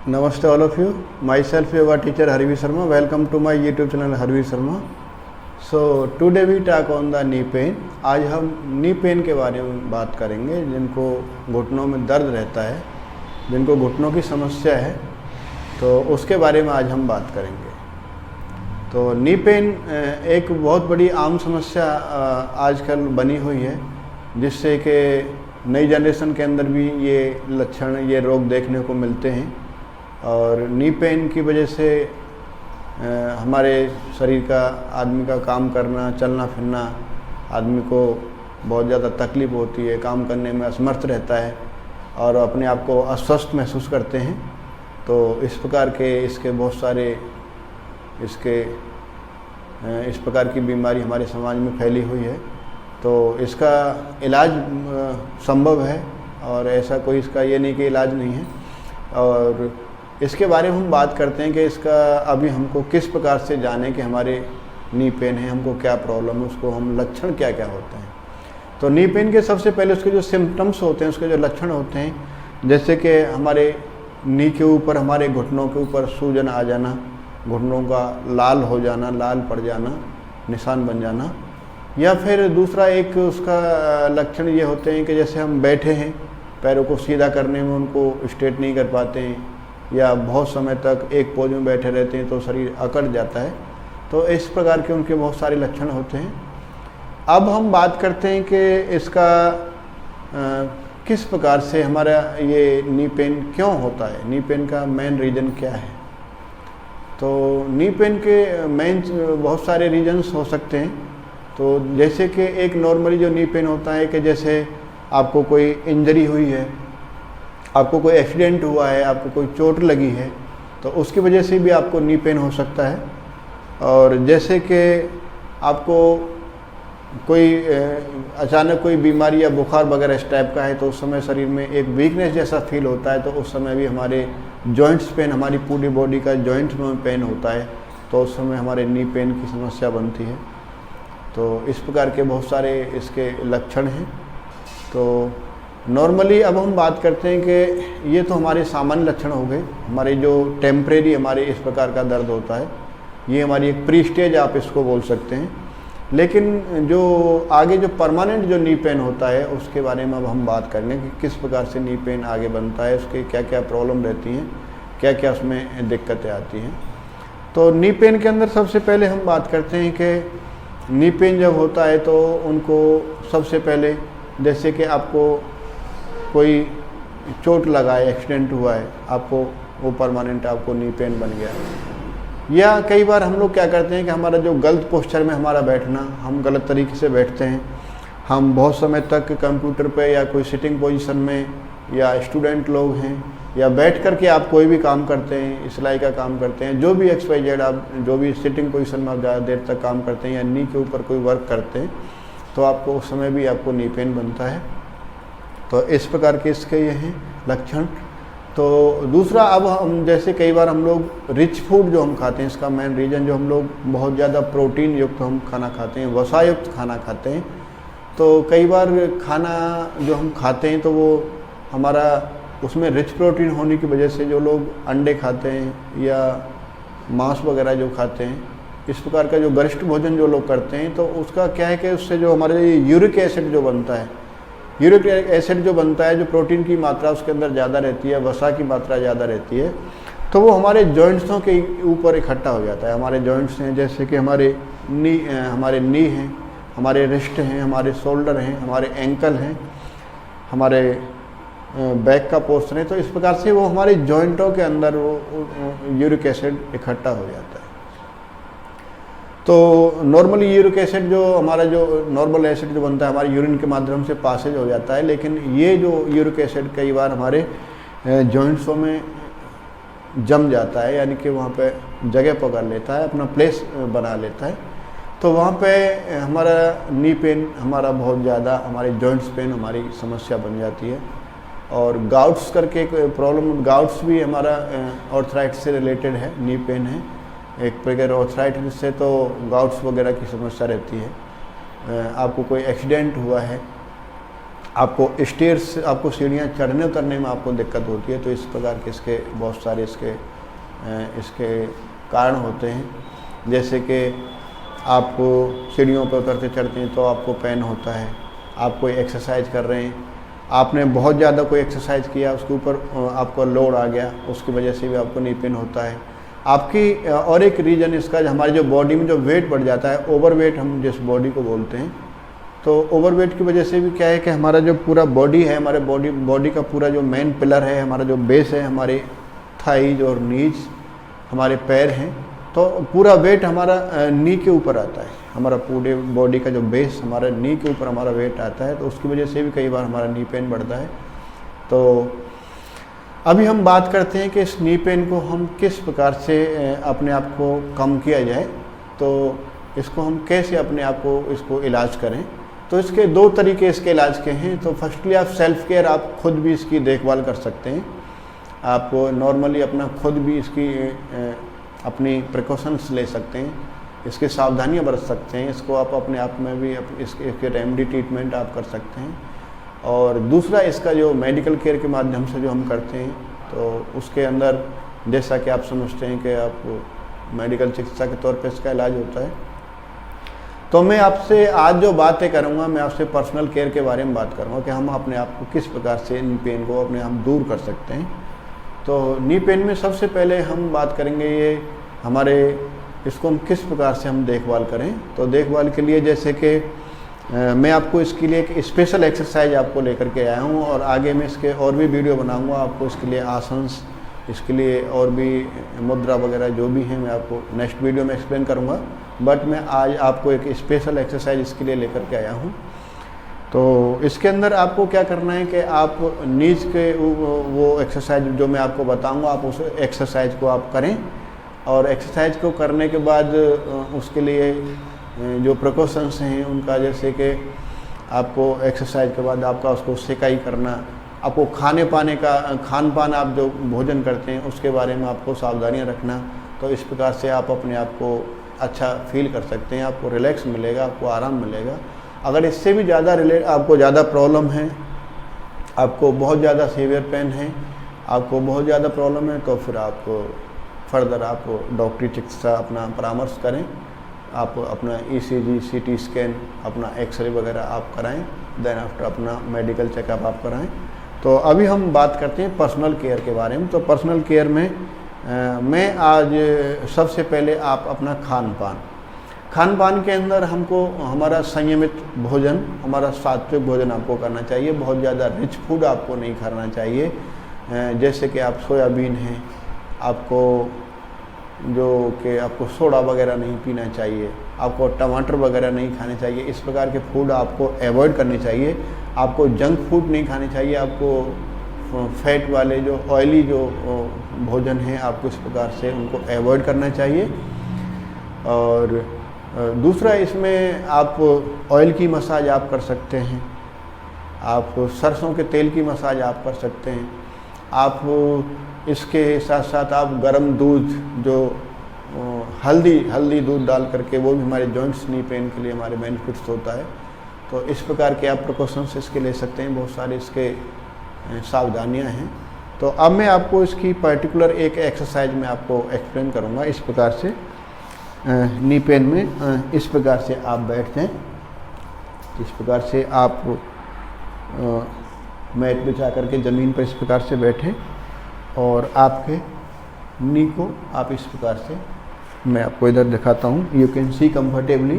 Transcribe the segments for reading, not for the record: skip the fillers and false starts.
Namaste all of you. Myself yoga teacher Harveer Sharma. Welcome to my YouTube channel Harveer Sharma. So today we talk on the knee pain. आज हम knee pain के बारे में बात करेंगे जिनको घुटनों में दर्द रहता है, जिनको घुटनों की समस्या है, तो उसके बारे में आज हम बात करेंगे। तो नी पेन एक बहुत बड़ी आम समस्या आजकल बनी हुई है, जिससे कि नई जनरेशन के अंदर भी ये लक्षण, ये रोग देखने को मिलते हैं। और नी पेन की वजह से हमारे शरीर का, आदमी का काम करना, चलना फिरना, आदमी को बहुत ज़्यादा तकलीफ़ होती है, काम करने में असमर्थ रहता है और अपने आप को अस्वस्थ महसूस करते हैं। तो इस प्रकार के इसके बहुत सारे इस प्रकार की बीमारी हमारे समाज में फैली हुई है। तो इसका इलाज संभव है और ऐसा कोई इसका ये नहीं कि इलाज नहीं है। और इसके बारे में हम बात करते हैं कि इसका अभी हमको किस प्रकार से जाने कि हमारे नी पेन है, हमको क्या प्रॉब्लम है, उसको हम लक्षण क्या क्या होते हैं। तो नी पेन के सबसे पहले उसके जो सिम्टम्स होते हैं, उसके जो लक्षण होते हैं, जैसे कि हमारे नी के ऊपर, हमारे घुटनों के ऊपर सूजन आ जाना, घुटनों का लाल हो जाना, लाल पड़ जाना, निशान बन जाना। या फिर दूसरा एक उसका लक्षण ये होते हैं कि जैसे हम बैठे हैं, पैरों को सीधा करने में उनको स्ट्रेट नहीं कर पाते हैं, या बहुत समय तक एक पोज में बैठे रहते हैं तो शरीर अकड़ जाता है। तो इस प्रकार के उनके बहुत सारे लक्षण होते हैं। अब हम बात करते हैं कि इसका किस प्रकार से हमारा ये नी पेन क्यों होता है, नी पेन का मेन रीज़न क्या है। तो नी पेन के मेन बहुत सारे रीजन्स हो सकते हैं। तो जैसे कि एक नॉर्मली जो नी पेन होता है कि जैसे आपको कोई इंजरी हुई है, आपको कोई एक्सीडेंट हुआ है, आपको कोई चोट लगी है, तो उसकी वजह से भी आपको नी पेन हो सकता है। और जैसे कि आपको कोई अचानक कोई बीमारी या बुखार वगैरह इस टाइप का है, तो उस समय शरीर में एक वीकनेस जैसा फील होता है, तो उस समय भी हमारे जॉइंट्स पेन, हमारी पूरी बॉडी का जॉइंट्स में पेन होता है, तो उस समय हमारे नी पेन की समस्या बनती है। तो इस प्रकार के बहुत सारे इसके लक्षण हैं। तो नॉर्मली अब हम बात करते हैं कि ये तो हमारे सामान्य लक्षण हो गए, हमारे जो टेम्परेरी हमारे इस प्रकार का दर्द होता है, ये हमारी एक प्री स्टेज आप इसको बोल सकते हैं। लेकिन जो आगे जो परमानेंट जो नी पेन होता है, उसके बारे में अब हम बात करेंगे कि किस प्रकार से नी पेन आगे बनता है, उसके क्या क्या प्रॉब्लम रहती हैं, क्या क्या उसमें दिक्कतें आती हैं। तो नी पेन के अंदर सबसे पहले हम बात करते हैं कि नी पेन जब होता है तो उनको सबसे पहले, जैसे कि आपको कोई चोट लगा है, एक्सीडेंट हुआ है, आपको वो परमानेंट आपको नी पेन बन गया। या कई बार हम लोग क्या करते हैं कि हमारा जो गलत पोस्चर में हमारा बैठना, हम गलत तरीके से बैठते हैं, हम बहुत समय तक कंप्यूटर पे या कोई सिटिंग पोजीशन में, या स्टूडेंट लोग हैं, या बैठ कर के आप कोई भी काम करते हैं, सिलाई का काम करते हैं, जो भी XYZ आप जो भी सिटिंग पोजीशन में आप ज़्यादा देर तक काम करते हैं या नी के ऊपर कोई वर्क करते हैं, तो आपको उस समय भी आपको नी पेन बनता है। तो इस प्रकार के इसके ये हैं लक्षण। तो दूसरा, अब हम जैसे कई बार हम लोग रिच फूड जो हम खाते हैं, इसका मेन रीज़न जो हम लोग बहुत ज़्यादा प्रोटीन युक्त हम खाना खाते हैं, वसा युक्त खाना खाते हैं। तो कई बार खाना जो हम खाते हैं तो वो हमारा उसमें रिच प्रोटीन होने की वजह से जो लोग अंडे खाते हैं या मांस वगैरह जो खाते हैं, इस प्रकार का जो गरिष्ठ भोजन जो लोग करते हैं, तो उसका क्या है कि उससे जो हमारे यूरिक एसिड जो बनता है, यूरिक एसिड जो बनता है, जो प्रोटीन की मात्रा उसके अंदर ज़्यादा रहती है, वसा की मात्रा ज़्यादा रहती है, तो वो हमारे जॉइंट्सों के ऊपर इकट्ठा हो जाता है। हमारे जॉइंट्स हैं, जैसे कि हमारे नी हैं, हमारे रिस्ट हैं, हमारे शोल्डर हैं, हमारे एंकल हैं, हमारे बैक का पोर्शन है। तो इस प्रकार से वो हमारे जॉइंटों के अंदर वो यूरिक एसिड इकट्ठा हो जाता है। तो नॉर्मली यूरिक एसिड जो हमारा जो नॉर्मल एसिड जो बनता है हमारे यूरिन के माध्यम से पासेज हो जाता है, लेकिन ये जो यूरिक एसिड कई बार हमारे जॉइंट्सों में जम जाता है, यानी कि वहाँ पे जगह पकड़ लेता है, अपना प्लेस बना लेता है। तो वहाँ पे हमारा नी पेन, हमारा बहुत ज़्यादा हमारे जॉइंट्स पेन हमारी समस्या बन जाती है। और गाउट्स करके एक प्रॉब्लम, गाउट्स भी हमारा ऑर्थराइटिस से रिलेटेड है, नी पेन है एक प्रकार ऑर्थराइटिस से, तो गाउट्स वगैरह की समस्या रहती है। आपको कोई एक्सीडेंट हुआ है, आपको स्टेयर्स, आपको सीढ़ियाँ चढ़ने उतरने में आपको दिक्कत होती है, तो इस प्रकार के इसके बहुत सारे इसके कारण होते हैं। जैसे कि आप सीढ़ियों पर उतरते चढ़ते हैं तो आपको पेन होता है, आप कोई एक्सरसाइज कर रहे हैं, आपने बहुत ज़्यादा कोई एक्सरसाइज किया, उसके ऊपर आपको लोड आ गया, उसकी वजह से भी आपको नी पेन होता है। आपकी और एक रीज़न इसका, हमारी जो बॉडी में जो वेट बढ़ जाता है, ओवरवेट हम जिस बॉडी को बोलते हैं, तो ओवरवेट की वजह से भी क्या है कि हमारा जो पूरा बॉडी है, हमारे बॉडी का पूरा जो मेन पिलर है, हमारा जो बेस है, हमारे थाइज और नीज, हमारे पैर हैं, तो पूरा वेट हमारा नी के ऊपर आता है। हमारा पूरे बॉडी का जो बेस हमारा नी के ऊपर हमारा वेट आता है, तो उसकी वजह से भी कई बार हमारा नी पेन बढ़ता है। तो अभी हम बात करते हैं कि इस नी पेन को हम किस प्रकार से अपने आप को कम किया जाए, तो इसको हम कैसे अपने आप को इसको इलाज करें। तो इसके दो तरीके इसके इलाज के हैं। तो फर्स्टली आप सेल्फ केयर, आप खुद भी इसकी देखभाल कर सकते हैं। आप नॉर्मली अपना खुद भी इसकी अपनी प्रिकॉशंस ले सकते हैं, इसकी सावधानियां बरत सकते हैं। इसको आप अपने आप में भी इसके रेमेडी ट्रीटमेंट आप कर सकते हैं। और दूसरा इसका जो मेडिकल केयर के माध्यम से जो हम करते हैं, तो उसके अंदर जैसा कि आप समझते हैं कि आप मेडिकल चिकित्सा के तौर पे इसका इलाज होता है। तो मैं आपसे आज जो बातें करूँगा, मैं आपसे पर्सनल केयर के बारे में बात करूँगा कि हम अपने आप को किस प्रकार से नी पेन को अपने आप दूर कर सकते हैं। तो नी पेन में सबसे पहले हम बात करेंगे ये हमारे इसको हम किस प्रकार से हम देखभाल करें। तो देखभाल के लिए जैसे कि मैं आपको इसके लिए एक स्पेशल एक्सरसाइज आपको लेकर के आया हूँ, और आगे मैं इसके और भी वीडियो बनाऊँगा आपको इसके लिए आसन्स, इसके लिए और भी मुद्रा वगैरह जो भी हैं मैं आपको नेक्स्ट वीडियो में एक्सप्लेन करूँगा। बट मैं आज आपको एक स्पेशल एक्सरसाइज इसके लिए लेकर के आया हूँ। तो इसके अंदर आपको क्या करना है कि आप नीज के वो एक्सरसाइज जो मैं आपको बताऊँगा, आप उस एक्सरसाइज को आप करें, और एक्सरसाइज को करने के बाद उसके लिए जो प्रिकॉशंस हैं उनका, जैसे कि आपको एक्सरसाइज के बाद आपका उसको सेकाई करना, आपको खान पान आप जो भोजन करते हैं उसके बारे में आपको सावधानियां रखना। तो इस प्रकार से आप अपने आप को अच्छा फील कर सकते हैं, आपको रिलैक्स मिलेगा, आपको आराम मिलेगा। अगर इससे भी ज़्यादा आपको ज़्यादा प्रॉब्लम है, आपको बहुत ज़्यादा सीवियर पेन है, आपको बहुत ज़्यादा प्रॉब्लम है, तो फिर आप फर्दर आप डॉक्टरी चिकित्सा अपना परामर्श करें। आप अपना ECG, CT स्कैन, अपना एक्सरे वगैरह आप कराएं, देन आफ्टर अपना मेडिकल चेकअप आप कराएं। तो अभी हम बात करते हैं पर्सनल केयर के बारे में। तो पर्सनल केयर में मैं आज सबसे पहले आप अपना खान पान के अंदर हमको हमारा संयमित भोजन, हमारा सात्विक भोजन आपको करना चाहिए। बहुत ज़्यादा रिच फूड आपको नहीं खाना चाहिए, जैसे कि आप सोयाबीन हैं, आपको जो कि आपको सोडा वगैरह नहीं पीना चाहिए, आपको टमाटर वगैरह नहीं खाने चाहिए। इस प्रकार के फूड आपको अवॉइड करने चाहिए। आपको जंक फूड नहीं खाने चाहिए, आपको फैट वाले जो ऑयली जो भोजन है आपको इस प्रकार से उनको अवॉइड करना चाहिए। और दूसरा, इसमें आप ऑयल की मसाज आप कर सकते हैं, आप सरसों के तेल की मसाज आप कर सकते हैं। आप इसके साथ साथ आप गर्म दूध, जो हल्दी दूध डाल करके, वो भी हमारे जॉइंट्स नी पेन के लिए हमारे बेनिफिट्स होता है। तो इस प्रकार के आप प्रिकॉशंस इसके ले सकते हैं। बहुत सारे इसके सावधानियां हैं। तो अब मैं आपको इसकी पर्टिकुलर एक एक्सरसाइज में आपको एक्सप्लेन करूंगा। इस प्रकार से नी पेन में इस प्रकार से आप बैठ जाएं, इस प्रकार से आप मैट बिछा करके ज़मीन पर इस प्रकार से बैठें, और आपके नी को आप इस प्रकार से, मैं आपको इधर दिखाता हूँ, यू कैन सी कंफर्टेबली,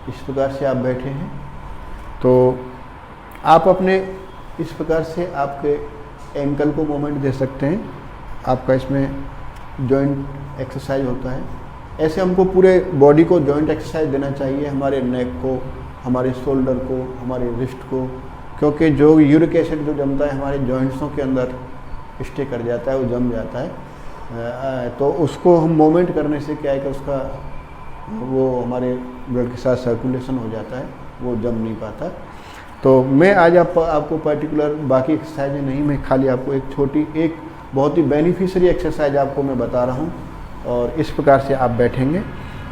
इस प्रकार से आप बैठे हैं। तो आप अपने इस प्रकार से आपके एंकल को मूवमेंट दे सकते हैं। आपका इसमें जॉइंट एक्सरसाइज होता है। ऐसे हमको पूरे बॉडी को जॉइंट एक्सरसाइज देना चाहिए, हमारे नेक को, हमारे शोल्डर को, हमारे रिस्ट को, क्योंकि जो यूरिक एसिड जो जमता है हमारे जॉइंट्सों के अंदर स्टे कर जाता है, वो जम जाता है। तो उसको हम मूवमेंट करने से क्या है कि उसका वो हमारे ब्लड के साथ सर्कुलेशन हो जाता है, वो जम नहीं पाता। तो मैं आज आपको पर्टिकुलर बाकी एक्सरसाइजें नहीं, मैं खाली आपको एक बहुत ही बेनिफिशियरी एक्सरसाइज आपको मैं बता रहा हूँ। और इस प्रकार से आप बैठेंगे,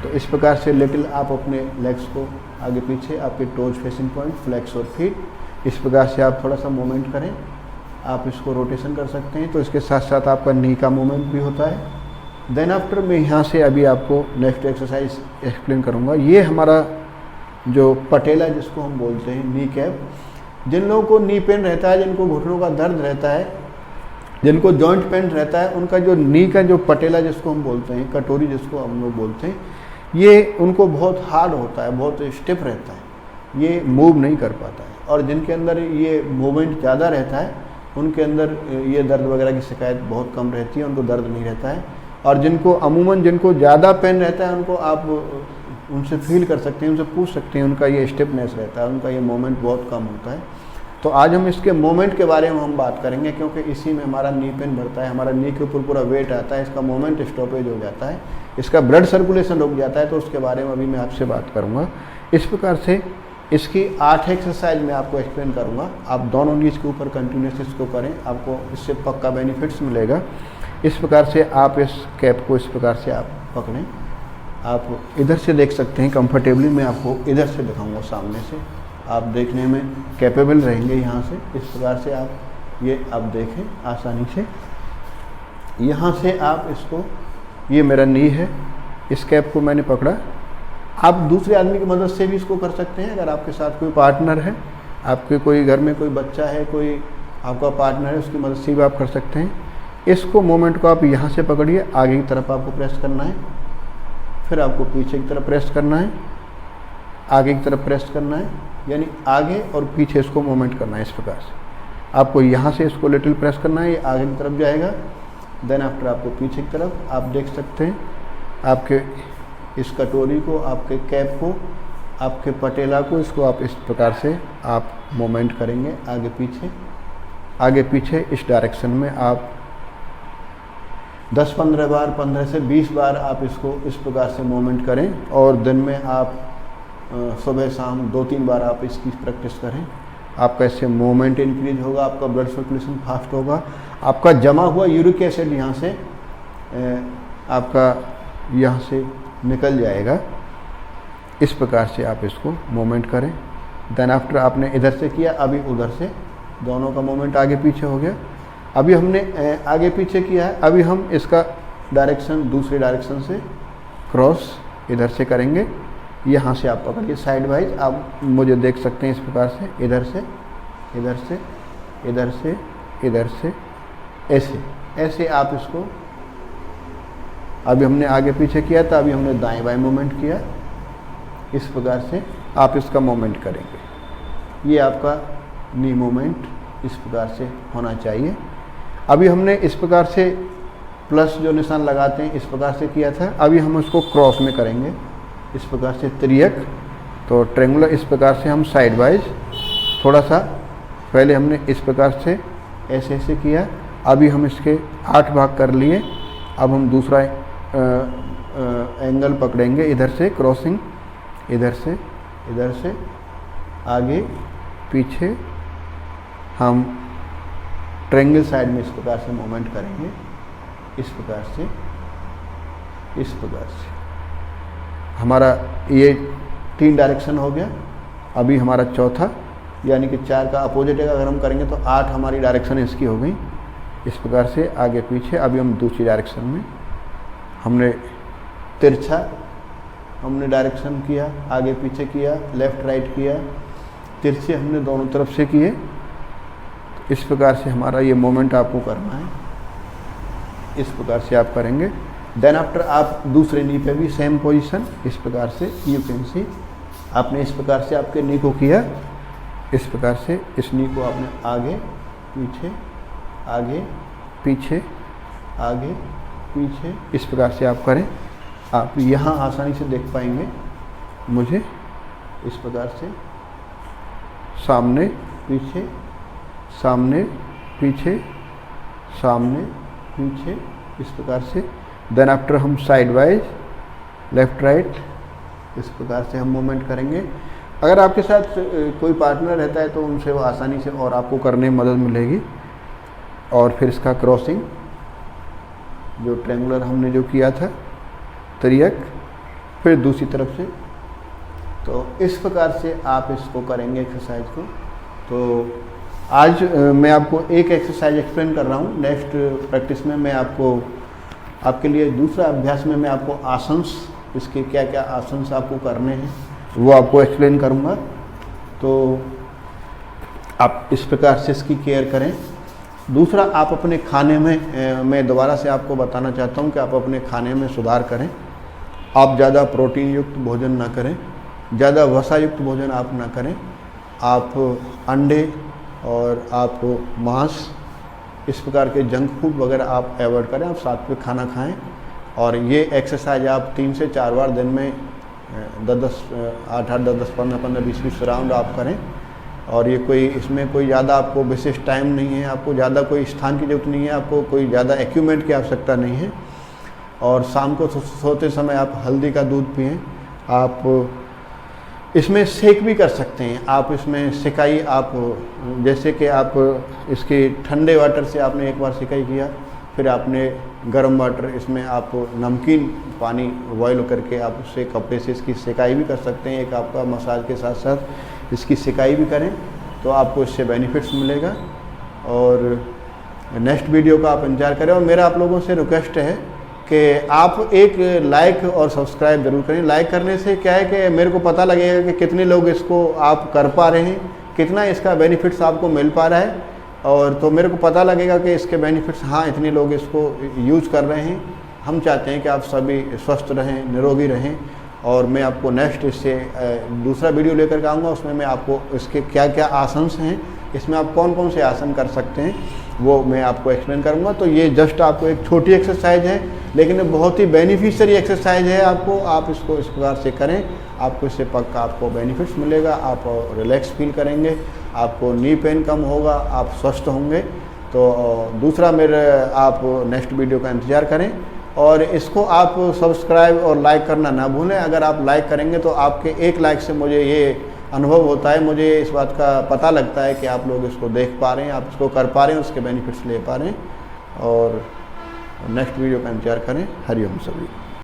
तो इस प्रकार से लिटिल आप अपने लेग्स को आगे पीछे, आपके टोज फेसिंग पॉइंट, फ्लेक्स और फीट, इस प्रकार से आप थोड़ा सा मूवमेंट करें, आप इसको रोटेशन कर सकते हैं, तो इसके साथ साथ आपका नी का मूवमेंट भी होता है। देन आफ्टर मैं यहाँ से अभी आपको नेक्स्ट एक्सरसाइज एक्सप्लेन करूँगा। ये हमारा जो पटेला जिसको हम बोलते हैं, नी कैप, जिन लोगों को नी पेन रहता है, जिनको घुटनों का दर्द रहता है, जिनको जॉइंट पेन रहता है, उनका जो नी का जो पटेला जिसको हम बोलते हैं, कटोरी जिसको हम लोग बोलते हैं, ये उनको बहुत हार्ड होता है, बहुत स्टिफ रहता है, ये मूव नहीं कर पाता है। और जिनके अंदर ये मूवमेंट ज़्यादा रहता है उनके अंदर ये दर्द वगैरह की शिकायत बहुत कम रहती है, उनको दर्द नहीं रहता है। और जिनको अमूमन जिनको ज़्यादा पेन रहता है उनको आप उनसे फील कर सकते हैं, उनसे पूछ सकते हैं, उनका ये स्टिफनेस रहता है, उनका ये मूवमेंट बहुत कम होता है। तो आज हम इसके मूवमेंट के बारे में हम बात करेंगे, क्योंकि इसी में हमारा नी पेन बढ़ता है, हमारा नी के ऊपर पूरा वेट आता है, इसका मूवमेंट स्टॉपेज हो जाता है, इसका ब्लड सर्कुलेशन रुक जाता है। तो उसके बारे में अभी मैं आपसे बात करूँगा। इस प्रकार से इसकी 8 एक्सरसाइज मैं आपको एक्सप्लेन करूँगा। आप दोनों नीज के ऊपर कंटिन्यूस इसको करें, आपको इससे पक्का बेनिफिट्स मिलेगा। इस प्रकार से आप इस कैप को इस प्रकार से आप पकड़ें, आप इधर से देख सकते हैं कंफर्टेबली, मैं आपको इधर से दिखाऊंगा सामने से, आप देखने में कैपेबल रहेंगे यहाँ से। इस प्रकार से आप ये आप देखें आसानी से, यहाँ से आप इसको, ये मेरा नी है, इस कैप को मैंने पकड़ा। आप दूसरे आदमी की मदद से भी इसको कर सकते हैं, अगर आपके साथ कोई पार्टनर है, आपके कोई घर में कोई बच्चा है, कोई आपका पार्टनर है, उसकी मदद से भी आप कर सकते हैं। इसको मोमेंट को आप यहाँ से पकड़िए, आगे की तरफ आपको प्रेस करना है, फिर आपको पीछे की तरफ प्रेस करना है, आगे की तरफ प्रेस करना है, यानी आगे और पीछे इसको मूवमेंट करना है। इस प्रकार से आपको यहाँ से इसको लिटिल प्रेस करना है, ये आगे की तरफ जाएगा। देन आफ्टर आपको पीछे की तरफ, आप देख सकते हैं आपके इस कटोरी को, आपके कैप को, आपके पटेला को, इसको आप इस प्रकार से आप मूवमेंट करेंगे आगे पीछे, आगे पीछे इस डायरेक्शन में आप 10-15 बार, 15 से 20 बार आप इसको इस प्रकार से मूवमेंट करें। और दिन में आप सुबह शाम 2-3 बार आप इसकी प्रैक्टिस करें। आपका इससे मूवमेंट इंक्रीज होगा, आपका ब्लड सर्कुलेशन फास्ट होगा, आपका जमा हुआ यूरिक एसिड यहाँ से आपका यहाँ से निकल जाएगा। इस प्रकार से आप इसको मूवमेंट करें। देन आफ्टर आपने इधर से किया, अभी उधर से, दोनों का मूवमेंट आगे पीछे हो गया। अभी हमने आगे पीछे किया है, अभी हम इसका डायरेक्शन दूसरे डायरेक्शन से क्रॉस इधर से करेंगे। यहाँ से आप पकड़िए साइड वाइज, आप मुझे देख सकते हैं इस प्रकार से, इधर से, इधर से, इधर से, इधर से, ऐसे ऐसे आप इसको, अभी हमने आगे पीछे किया था, अभी हमने दाएं बाएं मूवमेंट किया। इस प्रकार से आप इसका मूवमेंट करेंगे। ये आपका नी मूवमेंट इस प्रकार से होना चाहिए। अभी हमने इस प्रकार से प्लस जो निशान लगाते हैं इस प्रकार से किया था, अभी हम उसको क्रॉस में करेंगे इस प्रकार से, त्रियक। तो ट्रेंगुलर इस प्रकार से हम साइड वाइज थोड़ा सा, पहले हमने इस प्रकार से ऐसे ऐसे किया, अभी हम इसके 8 भाग कर लिए। अब हम दूसरा एंगल पकड़ेंगे, इधर से क्रॉसिंग, इधर से आगे पीछे, हम ट्रायंगल साइड में इस प्रकार से मूवमेंट करेंगे, इस प्रकार से, इस प्रकार से। हमारा ये 3 डायरेक्शन हो गया। अभी हमारा चौथा, यानी कि 4 का अपोजिट अगर हम करेंगे तो 8 हमारी डायरेक्शन इसकी हो गई। इस प्रकार से आगे पीछे। अभी हम दूसरी डायरेक्शन में, हमने तिरछा हमने डायरेक्शन किया, आगे पीछे किया, लेफ़्ट राइट किया, तिरछे हमने दोनों तरफ से किए। इस प्रकार से हमारा ये मोमेंट आपको करना है, इस प्रकार से आप करेंगे। देन आफ्टर आप दूसरे नी पे भी सेम पोजीशन, इस प्रकार से यू कैन सी, आपने इस प्रकार से आपके नी को किया, इस प्रकार से इस नी को आपने आगे पीछे, आगे पीछे, आगे पीछे, इस प्रकार से आप करें। आप यहाँ आसानी से देख पाएंगे मुझे, इस प्रकार से सामने पीछे, सामने पीछे, सामने पीछे, इस प्रकार से। देन आफ्टर हम साइड वाइज, लेफ़्ट राइट, इस प्रकार से हम मूवमेंट करेंगे। अगर आपके साथ कोई पार्टनर रहता है तो उनसे वो आसानी से और आपको करने में मदद मिलेगी। और फिर इसका क्रॉसिंग, जो ट्रायंगुलर हमने जो किया था, त्रियक, फिर दूसरी तरफ से। तो इस प्रकार से आप इसको करेंगे एक्सरसाइज को तो आज मैं आपको एक एक्सरसाइज एक्सप्लेन कर रहा हूँ। नेक्स्ट प्रैक्टिस में मैं आपके लिए दूसरा अभ्यास में मैं आपको आसन्स, इसके क्या क्या आसन्स आपको करने हैं वो आपको एक्सप्लेन करूँगा। तो आप इस प्रकार से इसकी केयर करें। दूसरा, आप अपने खाने में मैं दोबारा से आपको बताना चाहता हूँ कि आप अपने खाने में सुधार करें। आप ज़्यादा प्रोटीन युक्त भोजन ना करें, ज़्यादा वसा युक्त भोजन आप ना करें। आप अंडे और आप मांस, इस प्रकार के जंक फूड वगैरह आप अवॉइड करें। आप सात्विक खाना खाएं और ये एक्सरसाइज आप 3 से 4 बार दिन में 10-10, 8-8, 10-10, 15-15, 20-20 राउंड आप करें। और ये कोई, इसमें कोई ज़्यादा आपको विशेष टाइम नहीं है, आपको ज़्यादा कोई स्थान की ज़रूरत नहीं है, आपको कोई ज़्यादा इक्विपमेंट की आवश्यकता नहीं है। और शाम को सोते समय आप हल्दी का दूध पिएं। आप इसमें सेक भी कर सकते हैं। आप इसमें सिकाई, आप जैसे कि आप इसके ठंडे वाटर से आपने एक बार सिकाई किया, फिर आपने गर्म वाटर, इसमें आप नमकीन पानी बॉयल करके आप उससे कपड़े से इसकी सिकाई भी कर सकते हैं। एक आपका मसाज के साथ साथ इसकी सिकाई भी करें तो आपको इससे बेनिफिट्स मिलेगा। और नेक्स्ट वीडियो का आप इंतजार करें। और मेरा आप लोगों से रिक्वेस्ट है कि आप एक लाइक और सब्सक्राइब जरूर करें। लाइक करने से क्या है कि मेरे को पता लगेगा कि कितने लोग इसको आप कर पा रहे हैं, कितना इसका बेनिफिट्स आपको मिल पा रहा है। और तो मेरे को पता लगेगा कि इसके बेनिफिट्स, हाँ, इतने लोग इसको यूज़ कर रहे हैं। हम चाहते हैं कि आप सभी स्वस्थ रहें, निरोगी रहें। और मैं आपको नेक्स्ट इससे दूसरा वीडियो लेकर के आऊँगा। उसमें मैं आपको इसके क्या क्या आसन्स हैं, इसमें आप कौन कौन से आसन कर सकते हैं, वो मैं आपको एक्सप्लेन करूँगा। तो ये जस्ट आपको एक छोटी एक्सरसाइज है, लेकिन ये बहुत ही बेनिफिशियरी एक्सरसाइज है आपको। आप इसको इस प्रकार से करें, आपको इससे पक्का आपको बेनिफिट्स मिलेगा। आप रिलैक्स फील करेंगे, आपको नी पेन कम होगा, आप स्वस्थ होंगे। तो दूसरा मेरे आप नेक्स्ट वीडियो का इंतज़ार करें और इसको आप सब्सक्राइब और लाइक करना ना भूलें। अगर आप लाइक करेंगे तो आपके एक लाइक से मुझे ये अनुभव होता है, मुझे इस बात का पता लगता है कि आप लोग इसको देख पा रहे हैं, आप इसको कर पा रहे हैं, उसके बेनिफिट्स ले पा रहे हैं। और नेक्स्ट वीडियो का इंतजार करें। हरिओम सभी।